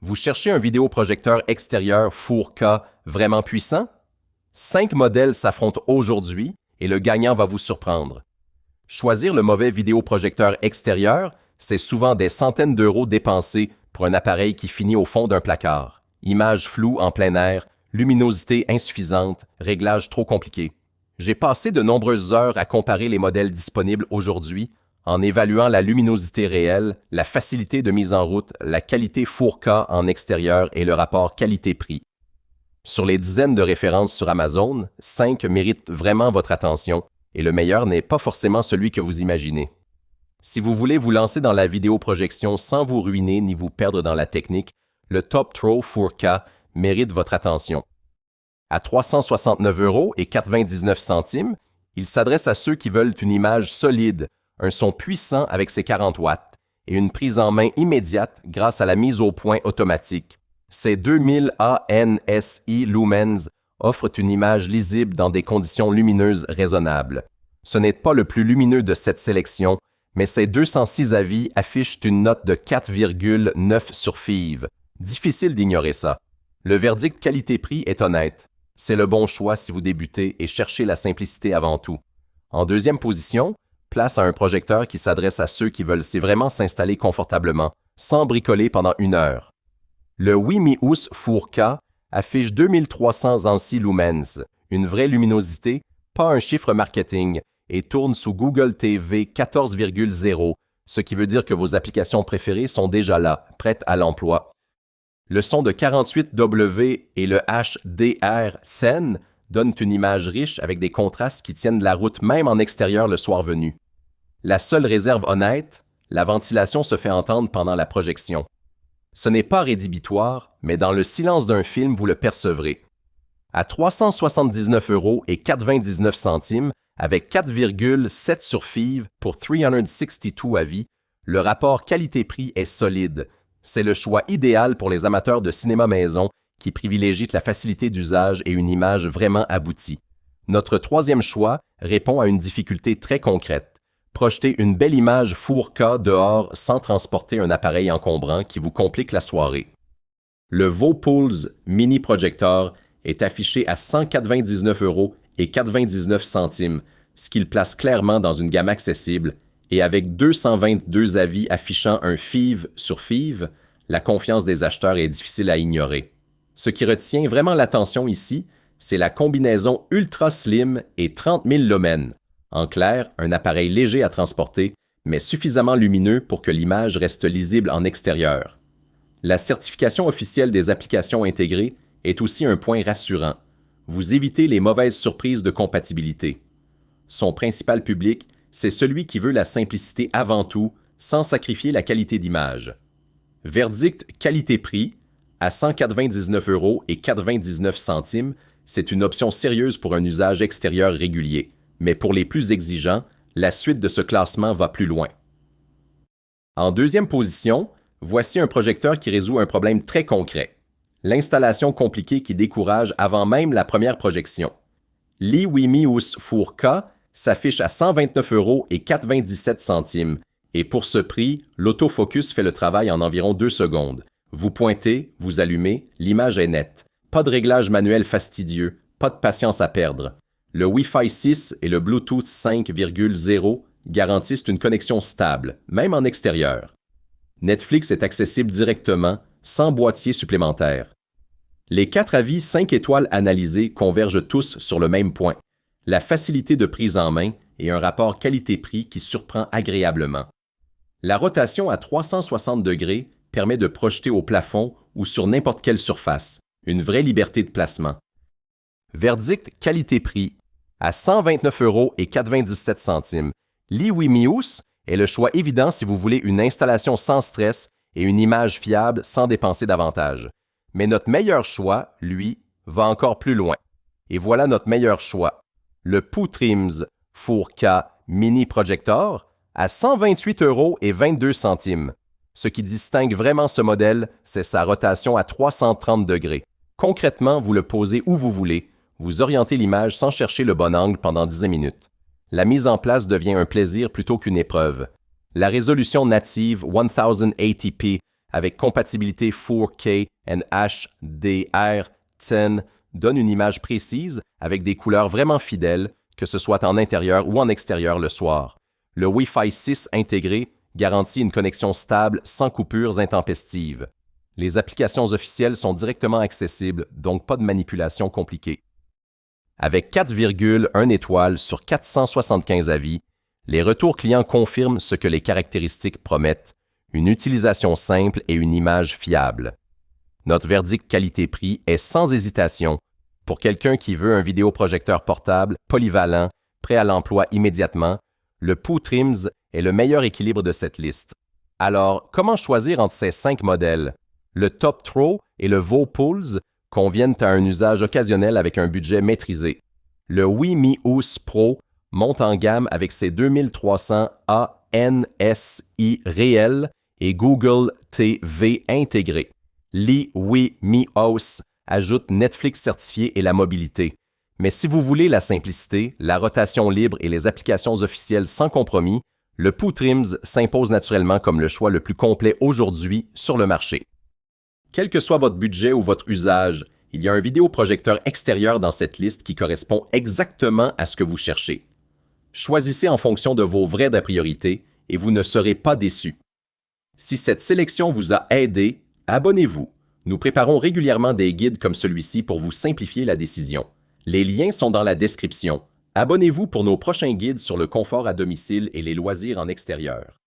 Vous cherchez un vidéoprojecteur extérieur 4K vraiment puissant? 5 modèles s'affrontent aujourd'hui et le gagnant va vous surprendre. Choisir le mauvais vidéoprojecteur extérieur, c'est souvent des centaines d'euros dépensés pour un appareil qui finit au fond d'un placard. Images floues en plein air, luminosité insuffisante, réglages trop compliqués. J'ai passé de nombreuses heures à comparer les modèles disponibles aujourd'hui en évaluant la luminosité réelle, la facilité de mise en route, la qualité 4K en extérieur et le rapport qualité-prix. Sur les dizaines de références sur Amazon, 5 méritent vraiment votre attention et le meilleur n'est pas forcément celui que vous imaginez. Si vous voulez vous lancer dans la vidéoprojection sans vous ruiner ni vous perdre dans la technique, le Toptro 4K mérite votre attention. À 369,99 €, il s'adresse à ceux qui veulent une image solide, un son puissant avec ses 40 watts et une prise en main immédiate grâce à la mise au point automatique. Ces 2000 ANSI lumens offrent une image lisible dans des conditions lumineuses raisonnables. Ce n'est pas le plus lumineux de cette sélection, mais ces 206 avis affichent une note de 4,9 sur FIV. Difficile d'ignorer ça. Le verdict qualité-prix est honnête. C'est le bon choix si vous débutez et cherchez la simplicité avant tout. En deuxième position, place à un projecteur qui s'adresse à ceux qui veulent vraiment s'installer confortablement, sans bricoler pendant 1 heure. Le Wimius 4K affiche 2300 ANSI lumens, une vraie luminosité, pas un chiffre marketing, et tourne sous Google TV 14,0, ce qui veut dire que vos applications préférées sont déjà là, prêtes à l'emploi. Le son de 48W et le HDR Sen donnent une image riche avec des contrastes qui tiennent la route même en extérieur le soir venu. La seule réserve honnête, la ventilation se fait entendre pendant la projection. Ce n'est pas rédhibitoire, mais dans le silence d'un film, vous le percevrez. À 379,99 € avec 4,7 sur FIV pour 362 avis, le rapport qualité-prix est solide. C'est le choix idéal pour les amateurs de cinéma maison qui privilégient la facilité d'usage et une image vraiment aboutie. Notre troisième choix répond à une difficulté très concrète. Projeter une belle image 4K dehors sans transporter un appareil encombrant qui vous complique la soirée. Le Vopools Mini Projector est affiché à 199,99 €, ce qui le place clairement dans une gamme accessible, et avec 222 avis affichant un FIV sur FIV, la confiance des acheteurs est difficile à ignorer. Ce qui retient vraiment l'attention ici, c'est la combinaison ultra slim et 30 000 lumens. En clair, un appareil léger à transporter, mais suffisamment lumineux pour que l'image reste lisible en extérieur. La certification officielle des applications intégrées est aussi un point rassurant. Vous évitez les mauvaises surprises de compatibilité. Son principal public, c'est celui qui veut la simplicité avant tout, sans sacrifier la qualité d'image. Verdict qualité-prix, à 199,99 €, c'est une option sérieuse pour un usage extérieur régulier. Mais pour les plus exigeants, la suite de ce classement va plus loin. En deuxième position, voici un projecteur qui résout un problème très concret. L'installation compliquée qui décourage avant même la première projection. L'Wimius 4K s'affiche à 129,97 € et pour ce prix, l'autofocus fait le travail en environ 2 secondes. Vous pointez, vous allumez, l'image est nette. Pas de réglage manuel fastidieux, pas de patience à perdre. Le Wi-Fi 6 et le Bluetooth 5,0 garantissent une connexion stable, même en extérieur. Netflix est accessible directement, sans boîtier supplémentaire. Les 4 avis 5 étoiles analysés convergent tous sur le même point, la facilité de prise en main et un rapport qualité-prix qui surprend agréablement. La rotation à 360 degrés permet de projeter au plafond ou sur n'importe quelle surface, une vraie liberté de placement. Verdict qualité-prix. À 129,97 €, l'Wimius est le choix évident si vous voulez une installation sans stress et une image fiable sans dépenser davantage. Mais notre meilleur choix, lui, va encore plus loin. Et voilà notre meilleur choix. Le Poutrims 4K Mini Projector à 128,22 €. Ce qui distingue vraiment ce modèle, c'est sa rotation à 330 degrés. Concrètement, vous le posez où vous voulez. Vous orientez l'image sans chercher le bon angle pendant 10 minutes. La mise en place devient un plaisir plutôt qu'une épreuve. La résolution native 1080p avec compatibilité 4K and HDR10 donne une image précise avec des couleurs vraiment fidèles, que ce soit en intérieur ou en extérieur le soir. Le Wi-Fi 6 intégré garantit une connexion stable sans coupures intempestives. Les applications officielles sont directement accessibles, donc pas de manipulation compliquée. Avec 4,1 étoiles sur 475 avis, les retours clients confirment ce que les caractéristiques promettent, une utilisation simple et une image fiable. Notre verdict qualité-prix est sans hésitation pour quelqu'un qui veut un vidéoprojecteur portable, polyvalent, prêt à l'emploi immédiatement. Le Poo Trims est le meilleur équilibre de cette liste. Alors, comment choisir entre ces 5 modèles? Le Top Throw et le Vopools conviennent à un usage occasionnel avec un budget maîtrisé. Le WiMiUS Pro monte en gamme avec ses 2300 ANSI réels et Google TV intégré. LiWiMiOS ajoute Netflix certifié et la mobilité. Mais si vous voulez la simplicité, la rotation libre et les applications officielles sans compromis, le Poo Trims s'impose naturellement comme le choix le plus complet aujourd'hui sur le marché. Quel que soit votre budget ou votre usage, il y a un vidéoprojecteur extérieur dans cette liste qui correspond exactement à ce que vous cherchez. Choisissez en fonction de vos vraies priorités et vous ne serez pas déçus. Si cette sélection vous a aidé, abonnez-vous. Nous préparons régulièrement des guides comme celui-ci pour vous simplifier la décision. Les liens sont dans la description. Abonnez-vous pour nos prochains guides sur le confort à domicile et les loisirs en extérieur.